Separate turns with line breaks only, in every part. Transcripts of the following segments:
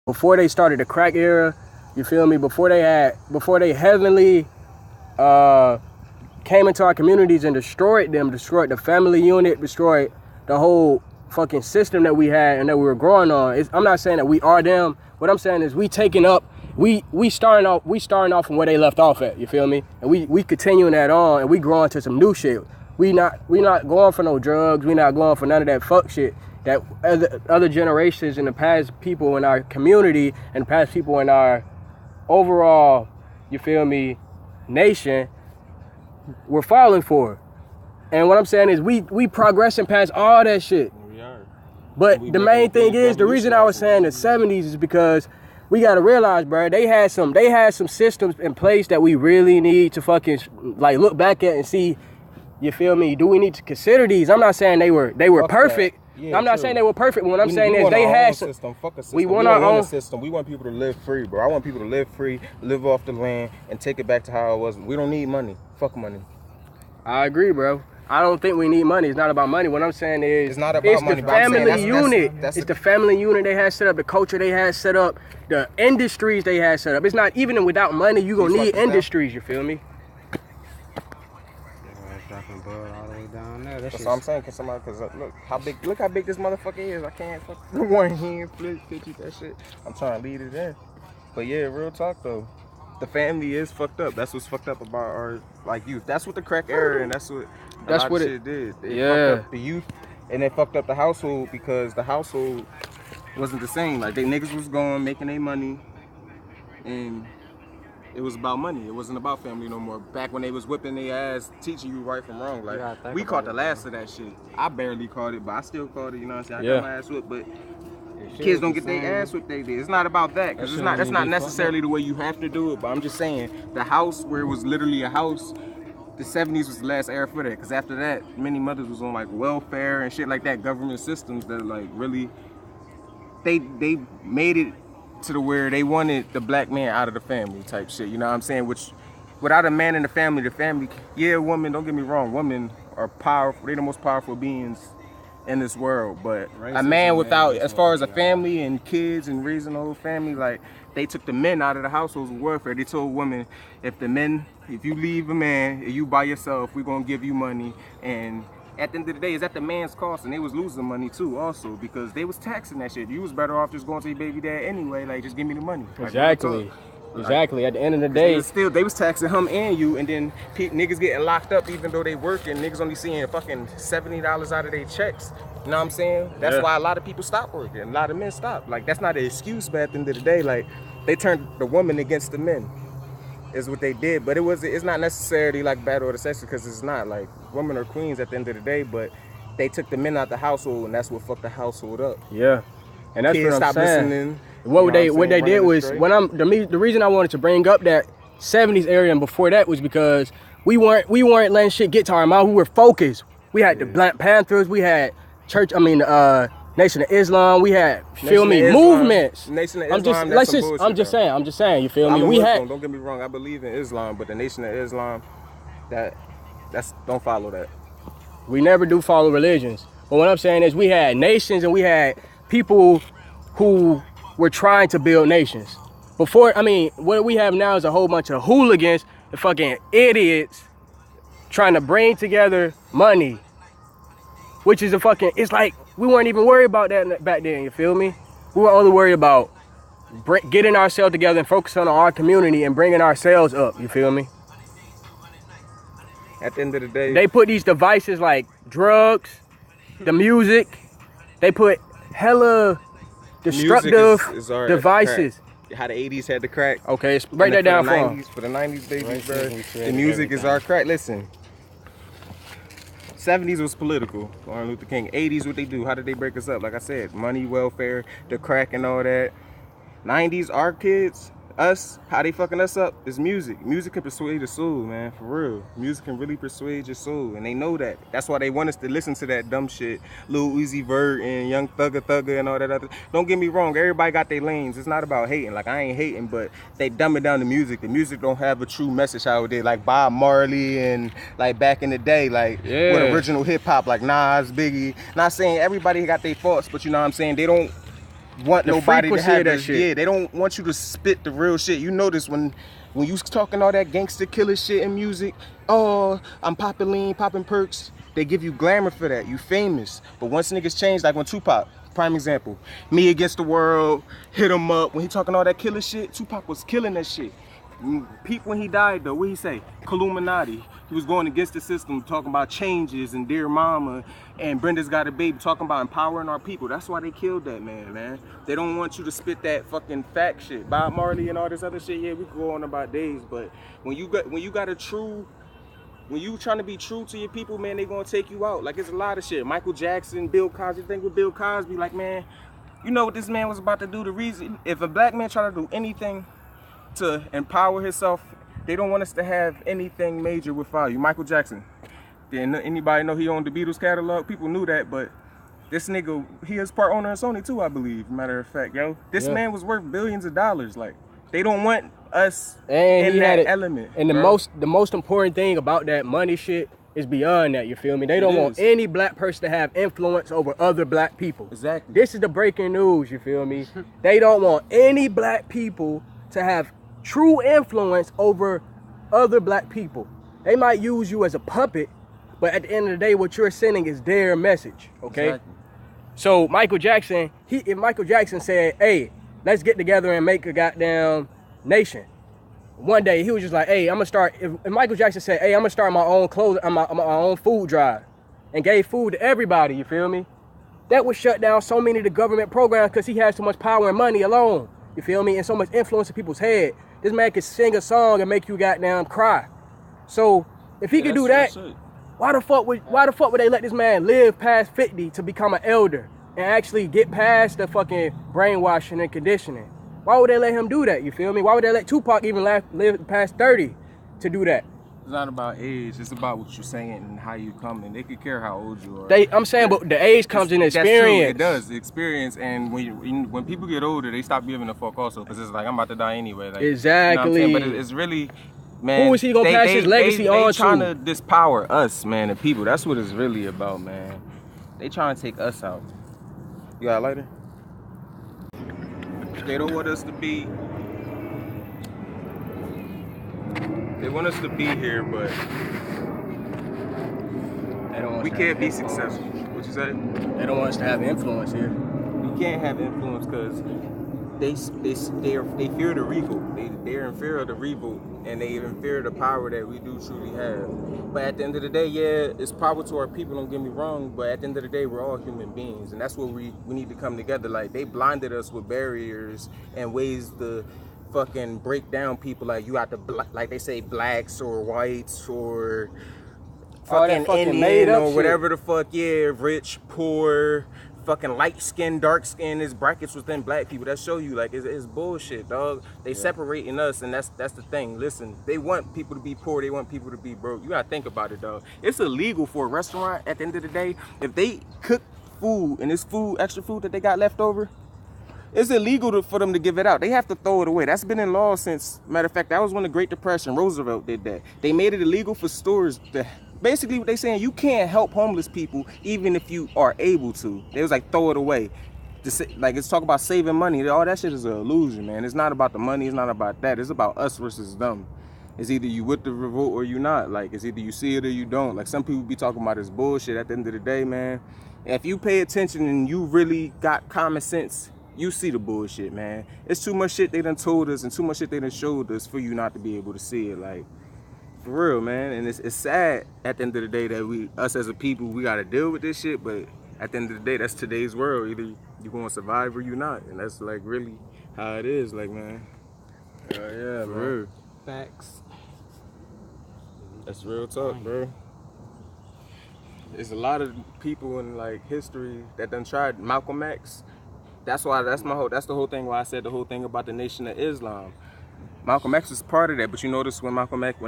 before they started the crack era, you feel me? Before they heavily came into our communities and destroyed them, destroyed the family unit, destroyed the whole fucking system that we had and that we were growing on. I'm not saying that we are them. What I'm saying is we starting off from where they left off at, you feel me? And we continuing that on and we growing to some new shit. We not going for no drugs, we not going for none of that fuck shit that other generations and the past people in our community and past people in our overall, you feel me, nation were falling for. And what I'm saying is we progressing past all that shit.
We are.
But the main thing is, the reason I was saying the 70s is because we gotta realize, bro, they had some systems in place that we really need to fucking like look back at and see, you feel me? Do we need to consider these? I'm not saying they were perfect. Yeah, I'm not saying they were perfect. What I'm saying is they had some
system. Fuck a system.
We want our own
system. We want people to live free, bro. I want people to live free, live off the land, and take it back to how it was. We don't need money. Fuck money.
I agree, bro. I don't think we need money. It's not about money. What I'm saying is,
it's not about money.
The family unit. It's the family unit they had set up, the culture they had set up, the industries they had set up. It's not even without money. You gonna need industries. You feel me?
That's what I'm saying. Cause look how big this motherfucker is. I can't fuck one hand flip 50 that shit. I'm trying to lead it in. But yeah, real talk though. The family is fucked up. That's what's fucked up about our youth. That's what the crack era and that's what it did. It fucked up the youth and it fucked up the household because the household wasn't the same. Like they niggas was going making their money and it was about money. It wasn't about family no more. Back when they was whipping their ass, teaching you right from wrong. Like we caught the last of that shit. I barely caught it, but I still caught it. You know what I'm saying? I got my ass whipped, but kids don't get their ass whipped. They did. It's not about that, because that's not necessarily the way you have to do it. But I'm just saying, the house where it was literally a house, the 70s was the last era for that. Because after that, many mothers was on like welfare and shit like that, government systems that like really, they made it to the where they wanted the black man out of the family type shit. You know what I'm saying? Which, without a man in the family, yeah, women, don't get me wrong, women are powerful. They're the most powerful beings in this world, but a man without, as far as a family and kids and raising a whole family, like they took the men out of the households with welfare. They told women, if you leave a man, if you by yourself, we're gonna give you money. And at the end of the day, it's at the man's cost, and they was losing money too, also, because they was taxing that shit. You was better off just going to your baby dad anyway, like just give me the money.
Exactly. Exactly. At the end of the day,
they was taxing him and you, and then niggas getting locked up even though they working. Niggas only seeing fucking $70 out of their checks. You know what I'm saying? That's why a lot of people stop working. A lot of men stop. Like that's not an excuse, but at the end of the day, like they turned the woman against the men. Is what they did. But it's not necessarily like bad or the sexist, because it's not. Like women are queens at the end of the day, but they took the men out the household, and that's what fucked the household up.
Yeah. And that's
kids
what I'm saying.
Listening.
What they did was, the reason I wanted to bring up that 70s area and before that was because we weren't letting shit get to our mouth. We were focused. We had the Black Panthers. We had Nation of Islam. We had movements.
Nation of Islam.
I'm just saying. You feel me?
Don't get me wrong. I believe in Islam, but the Nation of Islam, don't follow that.
We never do follow religions. But what I'm saying is, we had nations and we had people who were trying to build nations. What we have now is a whole bunch of hooligans and fucking idiots trying to bring together money, which is it's like we weren't even worried about that back then, you feel me? We were only worried about getting ourselves together and focusing on our community and bringing ourselves up, you feel me?
At the end of the day,
they put these devices like drugs, the music, they put hella destructive devices.
How the 80s had the crack.
Okay, write that down
for the 90s, baby, bro. The music is our crack. Listen, 70s was political, Martin Luther King. 80s, what they do? How did they break us up? Like I said, money, welfare, the crack and all that. 90s, our kids, us, how they fucking us up is music. Music can persuade the soul, man, for real. Music can really persuade your soul, and they know that. That's why they want us to listen to that dumb shit. Lil Uzi Vert and Young Thugger and all that other. Don't get me wrong, everybody got their lanes. It's not about hating. Like, I ain't hating, but they dumb it down the music. The music don't have a true message how it did. Like Bob Marley and like back in the day, like with original hip hop, like Nas, Biggie. Not saying everybody got their faults, but you know what I'm saying? They don't want
The
nobody to
frequency
have
of that
this.
shit.
Yeah, they don't want you to spit the real shit. You notice when you talking all that gangster killer shit in music, oh, I'm popping lean, popping perks. They give you glamour for that. You famous. But once niggas change, like when Tupac, prime example, Me Against the World, Hit 'Em Up. When he talking all that killer shit, Tupac was killing that shit. Peep when he died though, what he say? Illuminati. He was going against the system, talking about changes and Dear Mama and Brenda's Got a Baby, talking about empowering our people. That's why they killed that man. They don't want you to spit that fucking fact shit. Bob Marley and all this other shit, yeah, we go on about days, but when you trying to be true to your people, man, they gonna take you out. Like it's a lot of shit. Michael Jackson, Bill Cosby, think with Bill Cosby, like man, you know what this man was about to do. The reason, if a black man try to do anything to empower himself, they don't want us to have anything major with value. Michael Jackson, didn't anybody know he owned the Beatles catalog? People knew that, but this nigga, he is part owner of Sony too, I believe. Matter of fact, yo, this man was worth billions of dollars. Like they don't want us in that element.
And the most important thing about that money shit is beyond that. You feel me? They don't want any black person to have influence over other black people.
Exactly.
This is the breaking news. You feel me? They don't want any black people to have true influence over other black people. They might use you as a puppet, but at the end of the day, what you're sending is their message, okay? Exactly. So Michael Jackson, if Michael Jackson said, hey, let's get together and make a goddamn nation. One day, he was just like, hey, I'm gonna start, if Michael Jackson said, hey, I'm gonna start my own clothes, my own food drive, and gave food to everybody, you feel me? That would shut down so many of the government programs because he has too much power and money alone, you feel me? And so much influence in people's head. This man could sing a song and make you goddamn cry. So if he could do that, why the fuck would they let this man live past 50 to become an elder and actually get past the fucking brainwashing and conditioning? Why would they let him do that? You feel me? Why would they let Tupac even live past 30 to do that?
It's not about age. It's about what you're saying and how you come. And they could care how old you are.
I'm saying, but the age comes in experience.
That's true. It does. Experience. And when people get older, they stop giving a fuck also. Because it's like, I'm about to die anyway. Like,
exactly.
You know what I'm saying? But it's really, man.
Who is he going to pass his legacy on to?
They trying to dispower us, man, the people. That's what it's really about, man. They trying to take us out. You got a lighter? They don't want us to be... They want us to be here, but we can't be successful. What you say?
They don't want us to have influence here.
We can't have influence because they fear the revolt. They're in fear of the revolt, and they even fear the power that we do truly have. But at the end of the day, yeah, it's power to our people. Don't get me wrong. But at the end of the day, we're all human beings, and that's where we need to come together. Like they blinded us with barriers and ways to fucking break down people. Like you have to, like they say, blacks or whites or fucking Indian or whatever the fuck. Yeah, rich, poor, fucking light skin, dark skin. There's brackets within black people that show you like it's bullshit, dog. They separating us, and that's the thing. Listen, they want people to be poor. They want people to be broke. You gotta think about it, dog. It's illegal for a restaurant at the end of the day if they cook food and this extra food that they got left over. It's illegal for them to give it out. They have to throw it away. That's been in law since, matter of fact, that was when the Great Depression, Roosevelt did that. They made it illegal for stores to, basically what they saying, you can't help homeless people even if you are able to. They was like, throw it away. Like, it's talk about saving money. All that shit is an illusion, man. It's not about the money. It's not about that. It's about us versus them. It's either you with the revolt or you not. Like, it's either you see it or you don't. Like, some people be talking about this bullshit at the end of the day, man. If you pay attention and you really got common sense, you see the bullshit, man. It's too much shit they done told us and too much shit they done showed us for you not to be able to see it. Like, for real, man. And it's sad at the end of the day that us as a people, we got to deal with this shit. But at the end of the day, that's today's world. Either you going to survive or you not. And that's, like, really how it is, like, man. Yeah, bro.
Facts.
That's real talk, bro. There's a lot of people in, like, history that done tried. Malcolm X. That's the whole thing why I said the whole thing about the Nation of Islam. Malcolm X was part of that, but you notice when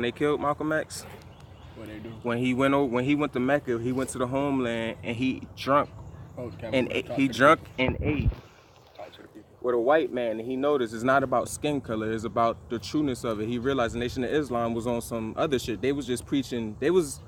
they killed Malcolm X,
what they do?
When he went to Mecca, he went to the homeland and he drunk and ate with a white man, and he noticed it's not about skin color, it's about the trueness of it. He realized the Nation of Islam was on some other shit. They was just preaching, they was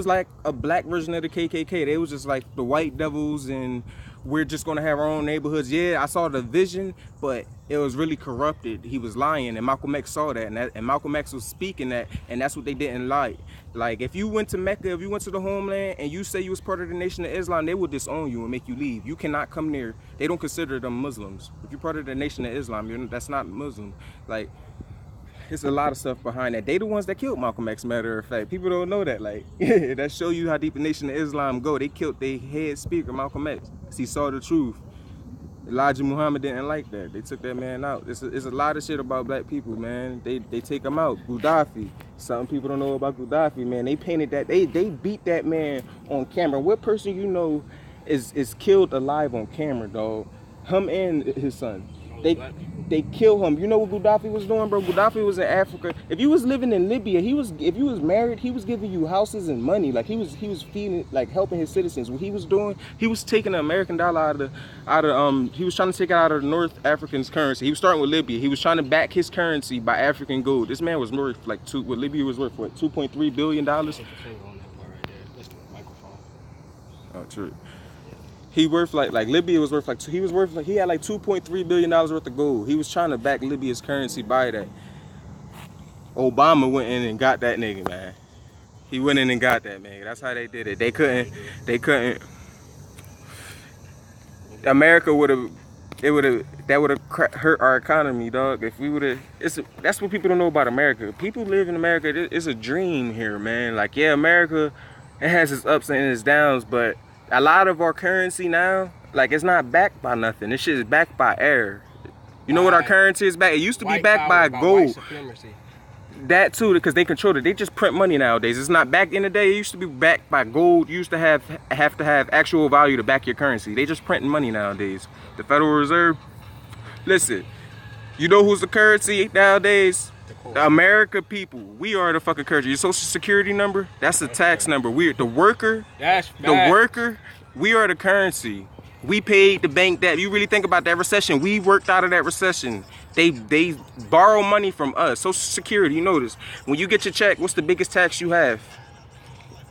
like a black version of the KKK. They was just like the white devils and we're just gonna have our own neighborhoods. Yeah, I saw the vision, but it was really corrupted. He was lying, and Malcolm X saw that, and Malcolm X was speaking that, and that's what they didn't like. Like, if you went to Mecca, if you went to the homeland, and you say you was part of the Nation of Islam, they would disown you and make you leave. You cannot come near. They don't consider them Muslims. If you're part of the Nation of Islam, that's not Muslim. Like, there's a lot of stuff behind that. They the ones that killed Malcolm X, matter of fact. People don't know that. Like, that show you how deep the Nation of Islam go. They killed their head speaker, Malcolm X, because he saw the truth. Elijah Muhammad didn't like that. They took that man out. It's a lot of shit about black people, man. They take him out. Gaddafi. Something people don't know about Gaddafi, man. They painted that. They beat that man on camera. What person you know is killed alive on camera, dog? Him and his son. They kill him. You know what Gaddafi was doing, bro? Gaddafi was in Africa. If you was living in Libya, if you was married, he was giving you houses and money. Like, he was feeding, like, helping his citizens. What he was doing, he was taking the American dollar he was trying to take it out of the North African's currency. He was starting with Libya. He was trying to back his currency by African gold. This man was worth like Libya was worth what, $2.3 billion?
Oh,
true. He worth like Libya was worth like, he had like $2.3 billion worth of gold. He was trying to back Libya's currency by that. Obama went in and got that nigga, man. He went in and got that, man. That's how they did it. They couldn't. America that would have hurt our economy, dog. If we would have, that's what people don't know about America. People live in America. It's a dream here, man. Like, yeah, America, it has its ups and its downs, but a lot of our currency now, like, it's not backed by nothing. This shit is backed by air. You know what our currency is backed? It used to be backed by gold. That too, because they control it. They just print money nowadays. It's not back in the day. It used to be backed by gold. You used to have to have actual value to back your currency. They just printing money nowadays. The Federal Reserve. Listen, you know who's the currency nowadays? The America people. We are the fucking currency. Your social security number, that's the tax number. We're the worker. The worker. We are the currency. We paid the bank debt. You really think about that recession. We worked out of that recession. They borrow money from us. Social Security, you notice. When you get your check, what's the biggest tax you have?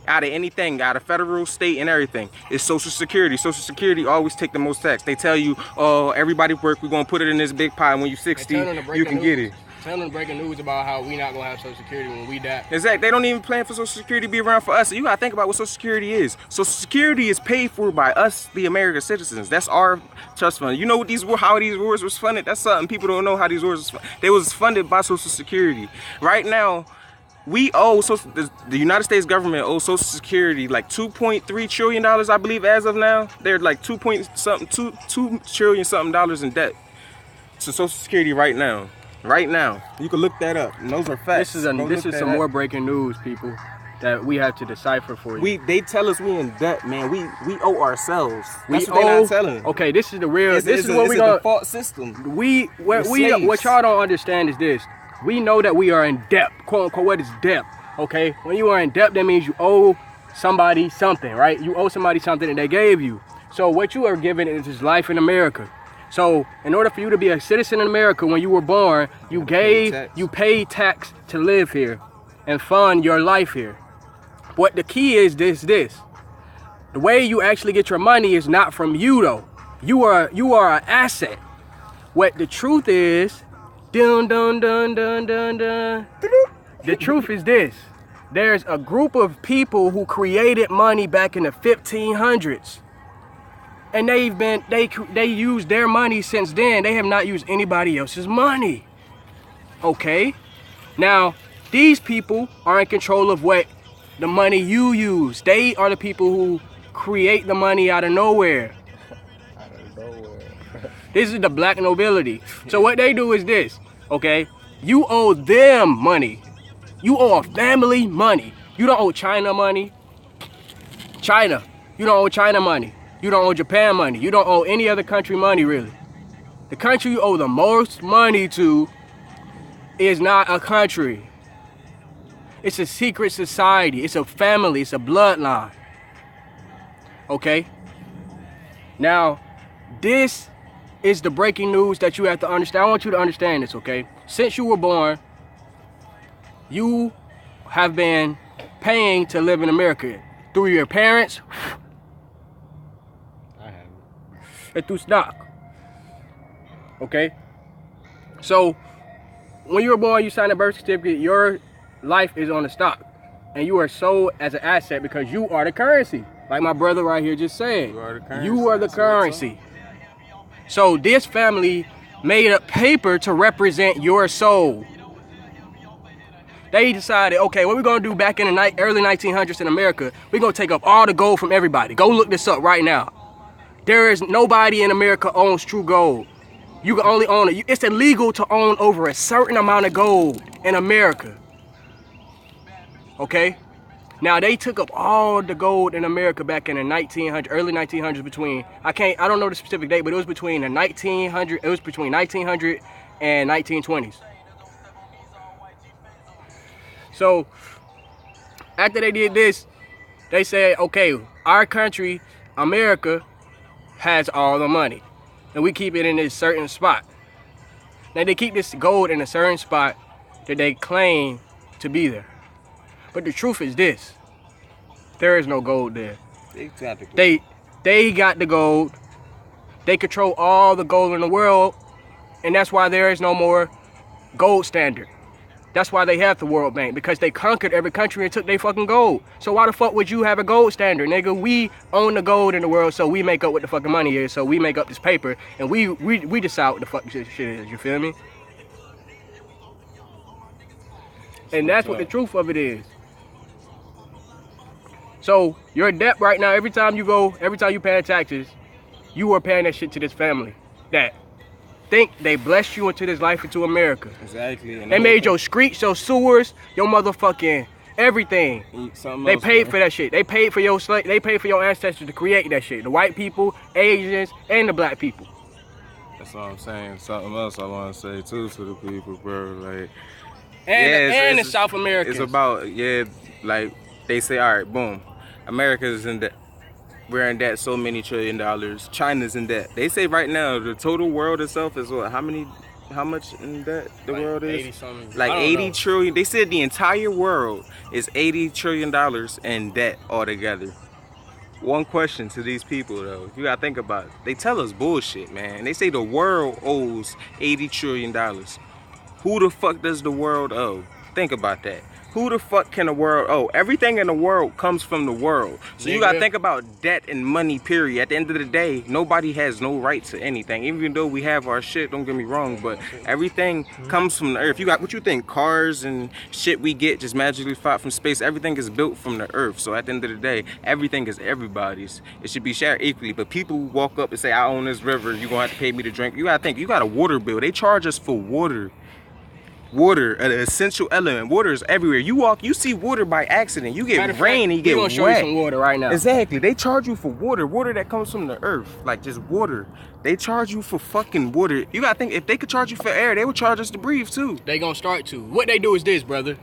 Out of anything, out of federal, state, and everything, it's Social Security. Social Security always take the most tax. They tell you, oh, everybody work, we're going to put it in this big pie. When you're 60, you can get it.
Tell them breaking news about how we not gonna have Social Security when we die.
Exactly. They don't even plan for Social Security to be around for us. So you gotta think about what Social Security is. Social Security is paid for by us, the American citizens. That's our trust fund. You know what how these wars was funded? That's something people don't know how these wars was funded. They was funded by Social Security. Right now, we owe the United States government owes Social Security like $2.3 trillion, I believe, as of now. They're like $2 trillion something in debt to Social Security right now. Right now, you can look that up. And those are facts.
This is some more breaking news, people, that we have to decipher for you.
They tell us we in debt, man. We owe ourselves. That's what they're not telling.
Okay, this is the real.
This is what we gonna. Default system.
What y'all don't understand is this. We know that we are in debt. Quote unquote. What is debt? Okay, when you are in debt, that means you owe somebody something, right? You owe somebody something that they gave you. So what you are given is just life in America. So in order for you to be a citizen in America, when you were born, you paid tax to live here and fund your life here. But the key is this. The way you actually get your money is not from you, though. You are an asset. What the truth is, dun dun dun dun dun dun. The truth is this. There's a group of people who created money back in the 1500s. And they used their money since then. They have not used anybody else's money. Okay? Now, these people are in control of what the money you use. They are the people who create the money out of nowhere. This is the black nobility. So what they do is this, okay? You owe them money. You owe a family money. You don't owe China money. China. You don't owe China money. You don't owe Japan money. You don't owe any other country money, really. The country you owe the most money to is not a country. It's a secret society. It's a family. It's a bloodline. Okay? Now, this is the breaking news that you have to understand. I want you to understand this, okay? Since you were born, you have been paying to live in America through your parents. It's through stock. Okay? So, when you were born, you signed a birth certificate, your life is on the stock. And you are sold as an asset because you are the currency. Like my brother right here just said.
You are the currency.
You are the currency. So this family made up paper to represent your soul. They decided, okay, what we're going to do back in the early 1900s in America, we're going to take up all the gold from everybody. Go look this up right now. There is nobody in America owns true gold. You can only own it. It's illegal to own over a certain amount of gold in America. Okay? Now they took up all the gold in America back in the early 1900s between, I don't know the specific date, but it was between 1900 and 1920s. So after they did this, they said, okay, our country, America, has all the money. And we keep it in this certain spot. Now they keep this gold in a certain spot that they claim to be there. But the truth is this. There is no gold there.
Exactly.
They got the gold. They control all the gold in the world. And that's why there is no more gold standard. That's why they have the World Bank. Because they conquered every country and took their fucking gold. So why the fuck would you have a gold standard, nigga? We own the gold in the world, so we make up what the fucking money is. So we make up this paper, and we decide what the fuck this shit is. You feel me? And that's what the truth of it is. So your debt right now, every time you pay taxes, you are paying that shit to this family that think they blessed you into this life, into America.
Exactly.
They made your streets, your sewers, your motherfucking everything. They paid for that shit. They paid for your They paid for your ancestors to create that shit. The white people, Asians, and the black people.
That's what I'm saying. Something else I want to say too to the people, bro. Like,
and the South Americans.
It's about like they say, all right, boom. America's in debt. We're in debt so many $1 trillion. China's in debt. They say right now the total world itself is what? How much in debt the world is?
80-something.
Like 80 trillion. They said the entire world is $80 trillion in debt altogether. One question to these people though, you gotta think about it. They tell us bullshit, man. They say the world owes $80 trillion. Who the fuck does the world owe? Think about that. Who the fuck can the world owe? Everything in the world comes from the world. So you gotta think about debt and money, period. At the end of the day, nobody has no right to anything. Even though we have our shit, don't get me wrong, but everything comes from the earth. You got what you think, cars and shit we get just magically fought from space. Everything is built from the earth. So at the end of the day, everything is everybody's. It should be shared equally. But people walk up and say, I own this river, you're gonna have to pay me to drink. You gotta think, you got a water bill. They charge us for water. Water, an essential element. Water is everywhere. You walk, you see water by accident. You get rain and you get wet.
We're gonna show you some water right now.
Exactly. They charge you for water. Water that comes from the earth. Like just water. They charge you for fucking water. You gotta think, if they could charge you for air, they would charge us to breathe too.
They gonna start to. What they do is this, brother.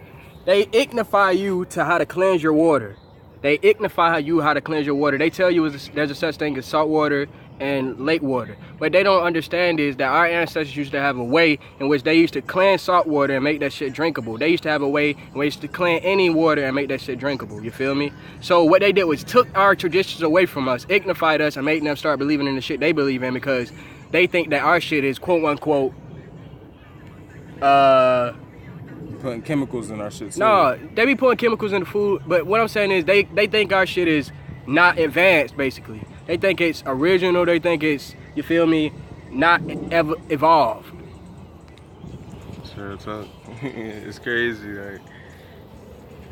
They ignify you to how to cleanse your water. They ignify you how to cleanse your water. They tell you there's a such thing as salt water and lake water. What they don't understand is that our ancestors used to have a way in which they used to cleanse salt water and make that shit drinkable. They used to have a way in which to cleanse any water and make that shit drinkable. You feel me? So what they did was took our traditions away from us, ignified us, and made them start believing in the shit they believe in because they think that our shit is quote unquote
putting chemicals in our shit too.
No, they be putting chemicals in the food, but what I'm saying is they think our shit is not advanced, basically. They think it's original, they think it's, you feel me, not ever evolved.
Sure, talk. It's crazy, like,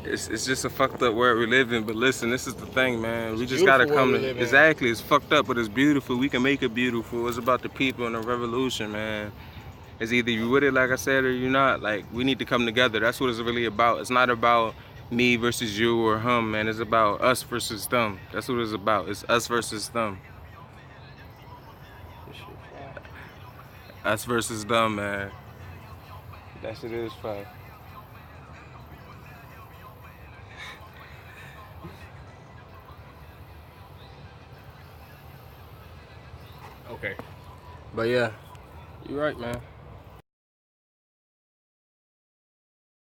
it's just a fucked up world we live in, but listen, this is the thing, man. We just gotta come to, exactly, it's fucked up, but it's beautiful. We can make it beautiful. It's about the people and the revolution, man. It's either you with it, like I said, or you're not. Like, we need to come together. That's what it's really about. It's not about me versus you or him, man. It's about us versus them. That's what it's about. It's us versus them. Us versus them, man. That shit is fun.
Okay. But yeah, you're right, man.